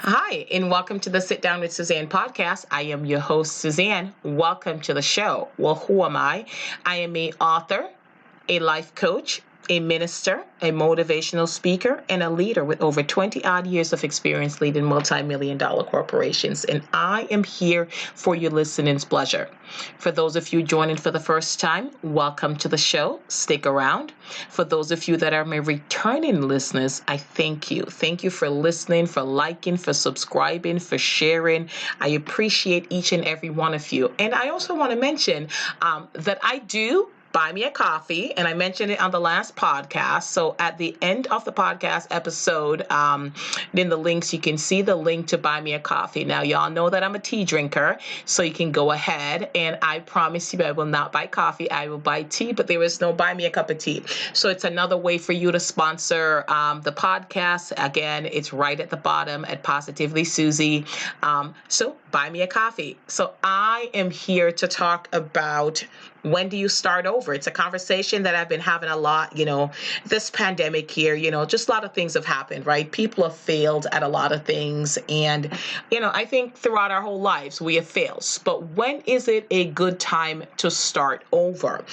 Hi, and welcome to the Sit Down with Suzanne podcast. I am your host, Suzanne. Welcome to the show. Well, who am I? I am a author, a life coach, a minister, a motivational speaker, and a leader with over 20 odd years of experience leading multi-million dollar corporations. And I am here for your listening's pleasure. For those of you joining for the first time, welcome to the show. Stick around. For those of you that are my returning listeners, I thank you. Thank you for listening, for liking, for subscribing, for sharing. I appreciate each and every one of you. And I also want to mention that I do buy me a coffee, and I mentioned it on the last podcast. So at the end of the podcast episode, in the links, you can see the link to buy me a coffee. Now, y'all know that I'm a tea drinker, so you can go ahead, and I promise you I will not buy coffee. I will buy tea, but there is no buy me a cup of tea. So it's another way for you to sponsor the podcast. Again, it's right at the bottom at Positively Susie. So buy me a coffee. So I am here to talk about when do you start over? It's a conversation that I've been having a lot, this pandemic here, just a lot of things have happened, right? People have failed at a lot of things. And, I think throughout our whole lives, we have failed. But when is it a good time to start over?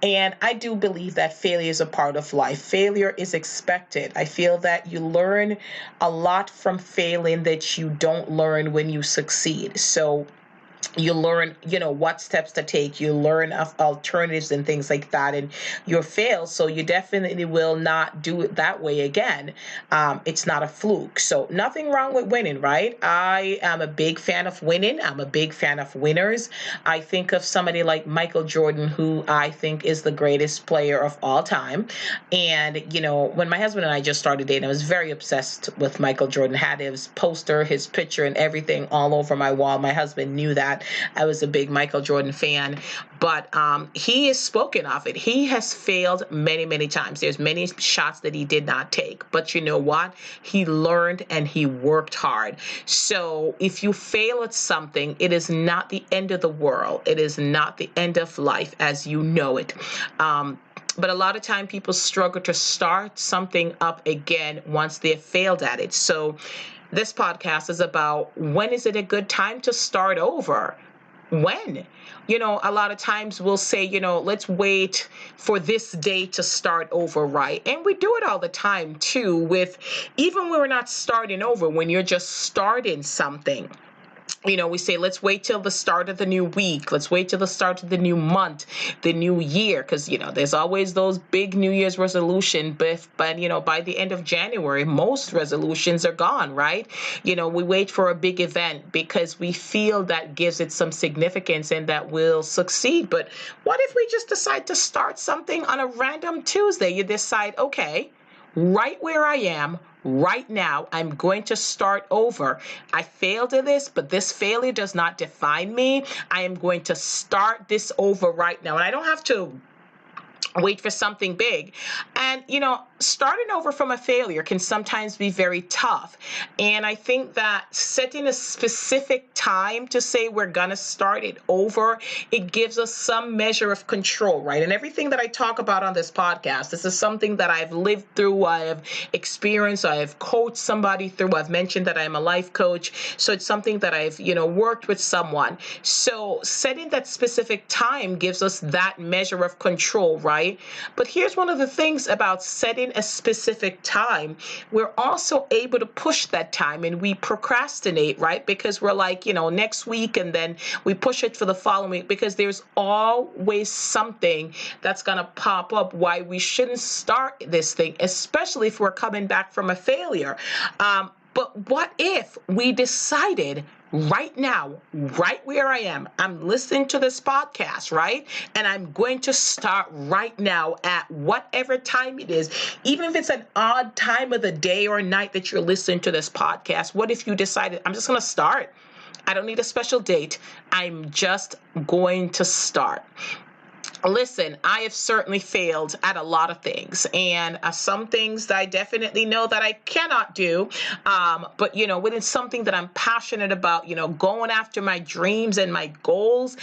And I do believe that failure is a part of life. Failure is expected. I feel that you learn a lot from failing that you don't learn when you succeed. So you learn, what steps to take. You learn of alternatives and things like that, and you fail. So you definitely will not do it that way again. It's not a fluke. So nothing wrong with winning, right? I am a big fan of winning. I'm a big fan of winners. I think of somebody like Michael Jordan, who I think is the greatest player of all time. And, when my husband and I just started dating, I was very obsessed with Michael Jordan. Had his poster, his picture, and everything all over my wall. My husband knew that I was a big Michael Jordan fan, but he has spoken of it. He has failed many, many times. There's many shots that he did not take, but you know what? He learned and he worked hard. So if you fail at something, it is not the end of the world. It is not the end of life as you know it. But a lot of time people struggle to start something up again once they've failed at it. So this podcast is about when is it a good time to start over? When? A lot of times we'll say, let's wait for this day to start over, right? And we do it all the time too, with even when we're not starting over, when you're just starting something. We say, let's wait till the start of the new week. Let's wait till the start of the new month, the new year. Because, there's always those big New Year's resolution. But by the end of January, most resolutions are gone, right? We wait for a big event because we feel that gives it some significance and that will succeed. But what if we just decide to start something on a random Tuesday? You decide, okay, right where I am, right now, I'm going to start over. I failed at this, but this failure does not define me. I am going to start this over right now. And I don't have to wait for something big. And, starting over from a failure can sometimes be very tough. And I think that setting a specific time to say we're going to start it over, it gives us some measure of control, right? And everything that I talk about on this podcast, this is something that I've lived through, I have experienced, I have coached somebody through, I've mentioned that I'm a life coach. So it's something that I've, worked with someone. So setting that specific time gives us that measure of control, right? But here's one of the things about setting a specific time. We're also able to push that time and we procrastinate, right? Because we're like, next week, and then we push it for the following week because there's always something that's going to pop up why we shouldn't start this thing, especially if we're coming back from a failure. But what if we decided right now, right where I am, I'm listening to this podcast, right? And I'm going to start right now at whatever time it is, even if it's an odd time of the day or night that you're listening to this podcast. What if you decided, I'm just going to start? I don't need a special date. I'm just going to start. Listen, I have certainly failed at a lot of things, and some things that I definitely know that I cannot do. But when it's something that I'm passionate about, going after my dreams and my goals,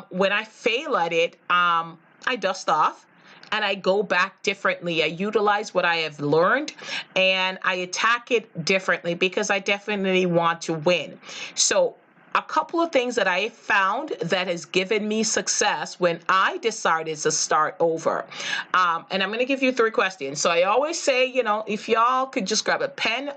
when I fail at it, I dust off. and I go back differently. I utilize what I have learned and I attack it differently because I definitely want to win. So a couple of things that I found that has given me success when I decided to start over. And I'm going to give you 3 questions. So I always say, if y'all could just grab a pen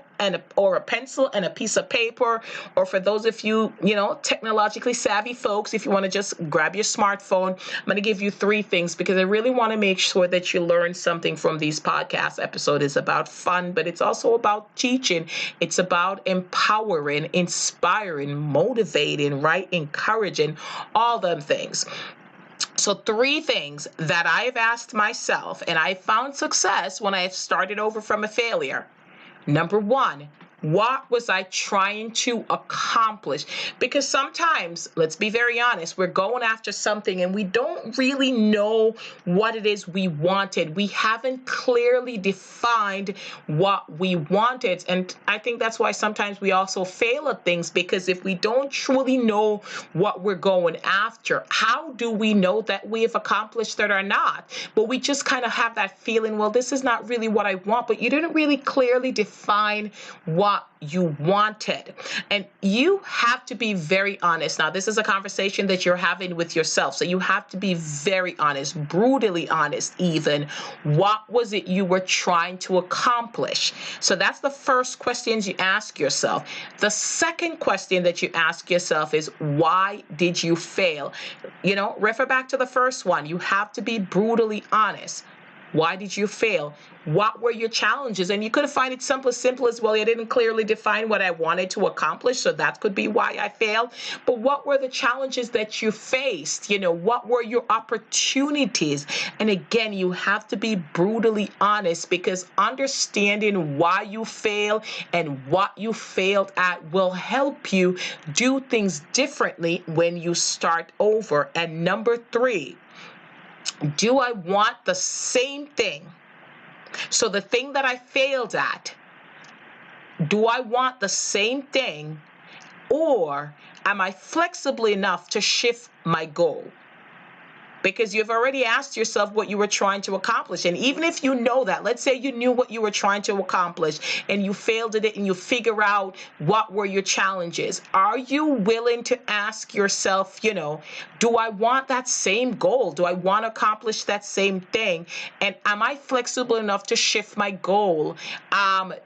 or a pencil and a piece of paper, or for those of you, technologically savvy folks, if you want to just grab your smartphone, I'm going to give you 3 things because I really want to make sure that you learn something from these podcast episodes. It's about fun, but it's also about teaching. It's about empowering, inspiring, motivating, right? Encouraging, all them things. So 3 things that I've asked myself and I found success when I started over from a failure. Number 1, what was I trying to accomplish? Because sometimes, let's be very honest, we're going after something and we don't really know what it is we wanted. We haven't clearly defined what we wanted. And I think that's why sometimes we also fail at things, because if we don't truly know what we're going after, how do we know that we have accomplished it or not? But we just kind of have that feeling, well, this is not really what I want, but you didn't really clearly define what you wanted. And you have to be very honest. Now, this is a conversation that you're having with yourself. So you have to be very honest, brutally honest even. What was it you were trying to accomplish? So that's the first question you ask yourself. The second question that you ask yourself is, why did you fail? Refer back to the first one. You have to be brutally honest. Why did you fail? What were your challenges? And you could find it simple as, well, I didn't clearly define what I wanted to accomplish, so that could be why I failed. But what were the challenges that you faced? What were your opportunities? And again, you have to be brutally honest, because understanding why you fail and what you failed at will help you do things differently when you start over. And number 3, do I want the same thing? So the thing that I failed at, do I want the same thing, or am I flexible enough to shift my goal? Because you've already asked yourself what you were trying to accomplish. And even if you know that, let's say you knew what you were trying to accomplish and you failed at it and you figure out what were your challenges, are you willing to ask yourself, do I want that same goal? Do I want to accomplish that same thing? And am I flexible enough to shift my goal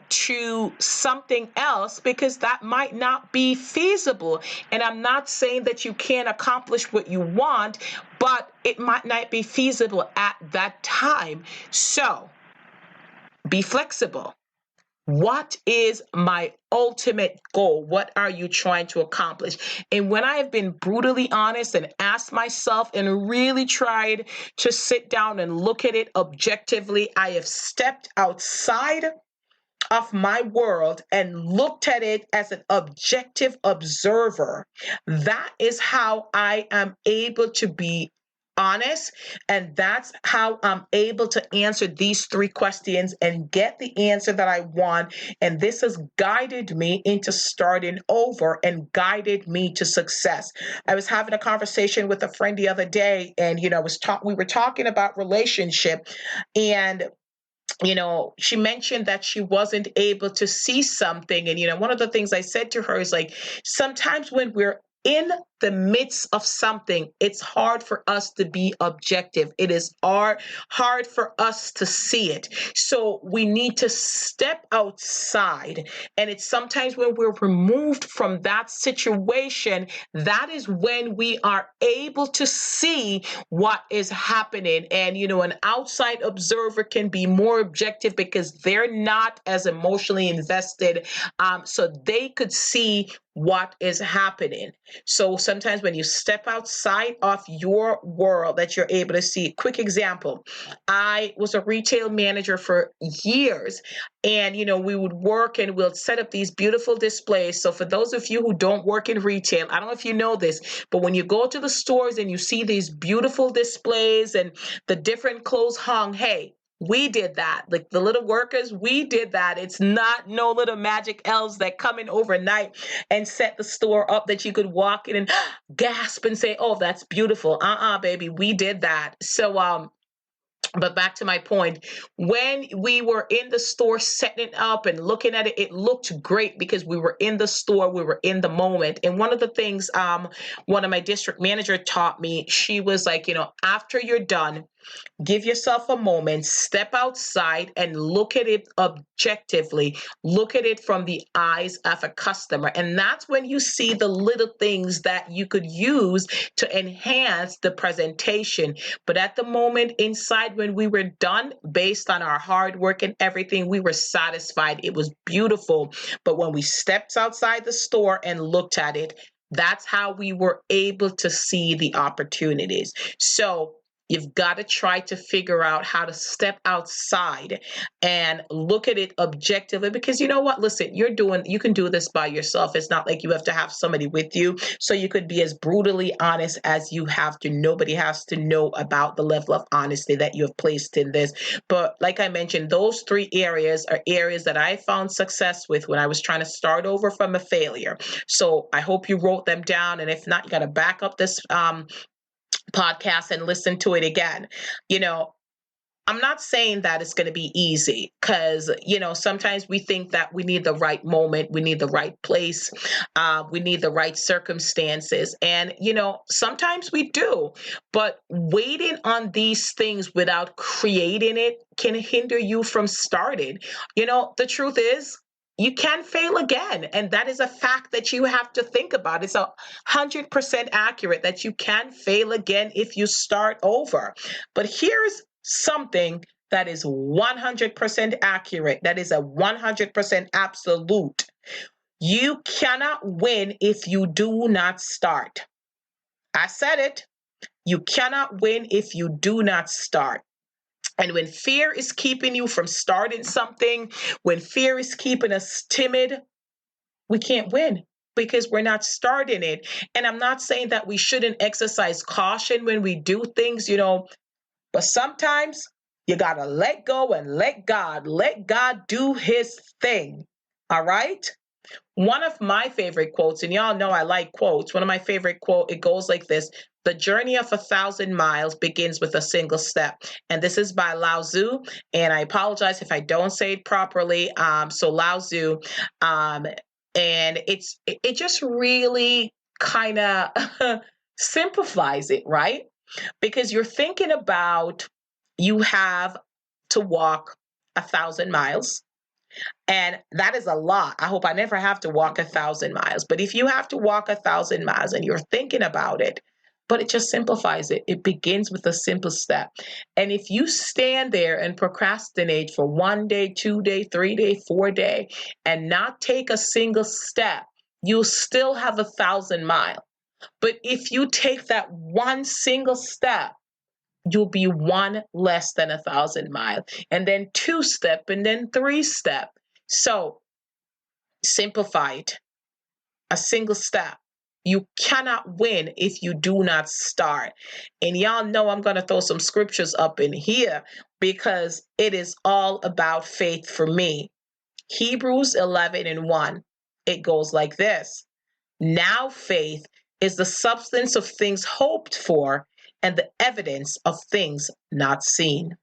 to something else? Because that might not be feasible. And I'm not saying that you can't accomplish what you want, but it might not be feasible at that time. So be flexible. What is my ultimate goal? What are you trying to accomplish? And when I have been brutally honest and asked myself and really tried to sit down and look at it objectively, I have stepped outside of my world and looked at it as an objective observer. That is how I am able to be honest, and that's how I'm able to answer these 3 questions and get the answer that I want. And this has guided me into starting over and guided me to success. I was having a conversation with a friend the other day, and we were talking about relationship, and she mentioned that she wasn't able to see something. And, one of the things I said to her is, like, sometimes when we're in the midst of something, it's hard for us to be objective. It is hard for us to see it. So we need to step outside. And it's sometimes when we're removed from that situation, that is when we are able to see what is happening. And, an outside observer can be more objective because they're not as emotionally invested. So they could see what is happening. So sometimes when you step outside of your world, that you're able to see. Quick example, I was a retail manager for years, and we would work and we'll set up these beautiful displays. So for those of you who don't work in retail, I don't know if you know this, but when you go to the stores and you see these beautiful displays and the different clothes hung, hey, we did that. Like the little workers, we did that. It's not no little magic elves that come in overnight and set the store up that you could walk in and gasp and say, oh, that's beautiful. Baby, we did that. So But back to my point, when we were in the store setting it up and looking at it, it looked great because we were in the store, we were in the moment. And one of the things one of my district manager taught me, she was like, after you're done, give yourself a moment, step outside and look at it objectively. Look at it from the eyes of a customer. And that's when you see the little things that you could use to enhance the presentation. But at the moment inside, when we were done, based on our hard work and everything, we were satisfied. It was beautiful. But when we stepped outside the store and looked at it, that's how we were able to see the opportunities. So you've got to try to figure out how to step outside and look at it objectively, because you know what? Listen, you can do this by yourself. It's not like you have to have somebody with you. So you could be as brutally honest as you have to. Nobody has to know about the level of honesty that you have placed in this. But like I mentioned, those 3 areas are areas that I found success with when I was trying to start over from a failure. So I hope you wrote them down. And if not, you got to back up this podcast and listen to it again. I'm not saying that it's going to be easy, because, sometimes we think that we need the right moment, we need the right place, we need the right circumstances. And, sometimes we do, but waiting on these things without creating it can hinder you from starting. The truth is, you can fail again. And that is a fact that you have to think about. It's 100% accurate that you can fail again if you start over. But here's something that is 100% accurate, that is a 100% absolute. You cannot win if you do not start. I said it. You cannot win if you do not start. And when fear is keeping you from starting something, when fear is keeping us timid, we can't win because we're not starting it. And I'm not saying that we shouldn't exercise caution when we do things, but sometimes you got to let go and let God do his thing. All right? One of my favorite quotes, and y'all know I like quotes. One of my favorite quote, it goes like this: "The journey of 1,000 miles begins with a single step." And this is by Lao Tzu. And I apologize if I don't say it properly. So Lao Tzu, and it just really kind of simplifies it, right? Because you're thinking about, you have to walk 1,000 miles. And that is a lot. I hope I never have to walk 1,000 miles. But if you have to walk 1,000 miles and you're thinking about it, but it just simplifies it. It begins with a simple step. And if you stand there and procrastinate for 1 day, 2 day, 3 day, 4 day, and not take a single step, you'll still have 1,000 miles. But if you take that one single step, you'll be one less than 1,000 miles, and then 2 step, and then 3 step. So simplify it. A single step. You cannot win if you do not start. And y'all know I'm going to throw some scriptures up in here because it is all about faith for me. Hebrews 11:1. It goes like this: "Now faith is the substance of things hoped for and the evidence of things not seen."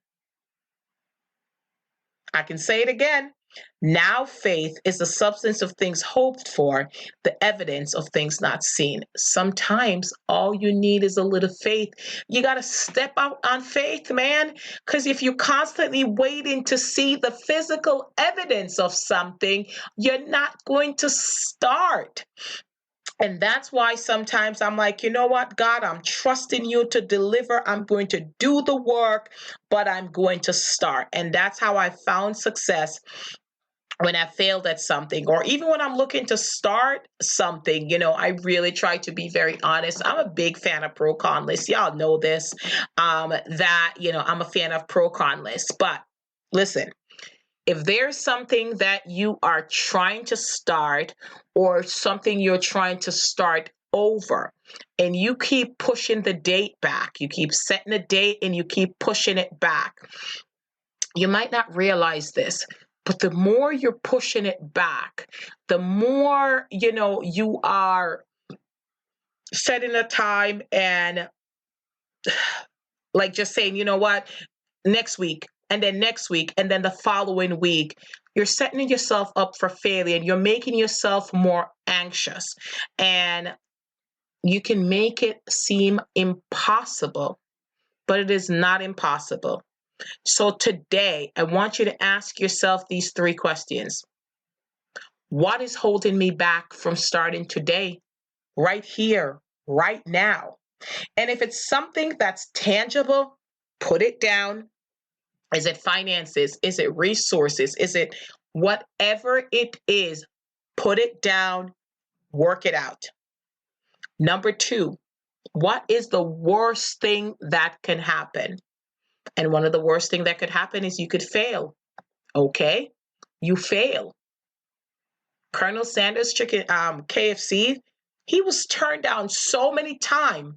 I can say it again. Now faith is the substance of things hoped for, the evidence of things not seen. Sometimes all you need is a little faith. You got to step out on faith, man. Because if you're constantly waiting to see the physical evidence of something, you're not going to start. And that's why sometimes I'm like, you know what, God, I'm trusting you to deliver. I'm going to do the work, but I'm going to start. And that's how I found success when I failed at something, or even when I'm looking to start something. I really try to be very honest. I'm a big fan of pro-con lists. Y'all know this, that, I'm a fan of pro-con lists. But listen, if there's something that you are trying to start, or something you're trying to start over, and you keep pushing the date back, you keep setting a date and you keep pushing it back, you might not realize this, but the more you're pushing it back, the more, you are setting a time and like just saying, you know what, next week, and then next week, and then the following week, you're setting yourself up for failure and you're making yourself more anxious. And you can make it seem impossible, but it is not impossible. So today, I want you to ask yourself these three questions. What is holding me back from starting today, right here, right now? And if it's something that's tangible, put it down. Is it finances? Is it resources? Is it whatever it is? Put it down, work it out. Number two, what is the worst thing that can happen? And one of the worst things that could happen is you could fail. Okay, you fail. Colonel Sanders chicken KFC, he was turned down so many times,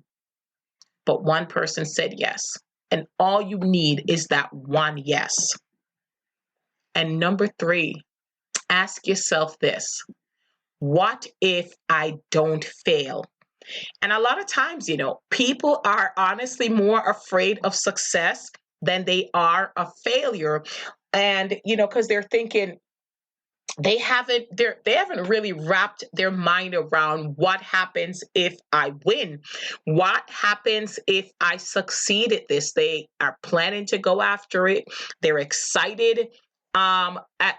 but one person said yes. And all you need is that one yes. And number three, ask yourself this: what if I don't fail? And a lot of times, people are honestly more afraid of success than they are of failure. And, because they're thinking, they haven't really wrapped their mind around what happens if I win. What happens if I succeed at this? They are planning to go after it. They're excited at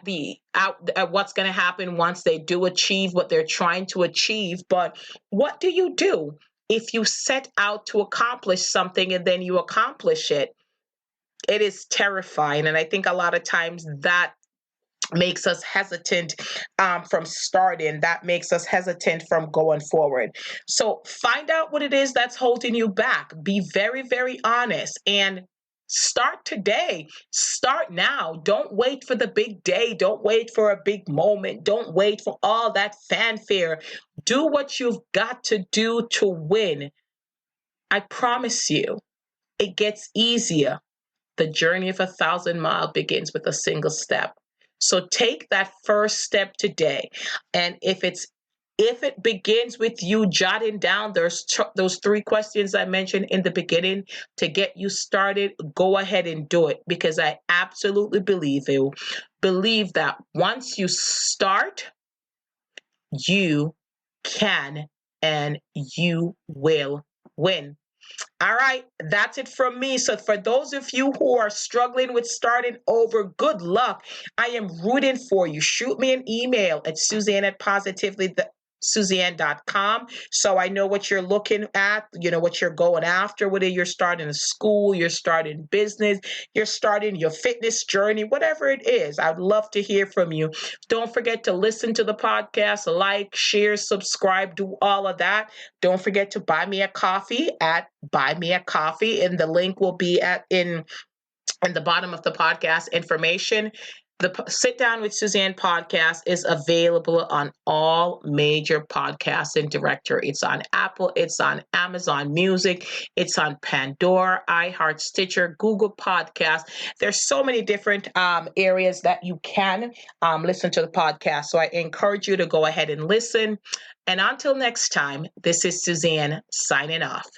what's going to happen once they do achieve what they're trying to achieve. But what do you do if you set out to accomplish something and then you accomplish it? It is terrifying. And I think a lot of times that makes us hesitant from starting. That makes us hesitant from going forward. So find out what it is that's holding you back. Be very, very honest and start today. Start now. Don't wait for the big day. Don't wait for a big moment. Don't wait for all that fanfare. Do what you've got to do to win. I promise you, it gets easier. The journey of 1,000 miles begins with a single step. So take that first step today. And if it begins with you jotting down those three questions I mentioned in the beginning to get you started, go ahead and do it, because I absolutely believe that once you start, you can and you will win. All right, that's it from me. So for those of you who are struggling with starting over, good luck. I am rooting for you. Shoot me an email at Suzanne@positively.Suzanne.com, so I know what you're looking at, what you're going after, whether you're starting a school, you're starting business, you're starting your fitness journey, whatever it is. I'd love to hear from you. Don't forget to listen to the podcast, like, share, subscribe, do all of that. Don't forget to buy me a coffee at Buy Me a Coffee, and the link will be in the bottom of the podcast information. The Sit Down with Suzanne podcast is available on all major podcasting directory. It's on Apple, it's on Amazon Music, it's on Pandora, iHeart, Stitcher, Google Podcast. There's so many different areas that you can listen to the podcast. So I encourage you to go ahead and listen. And until next time, this is Suzanne signing off.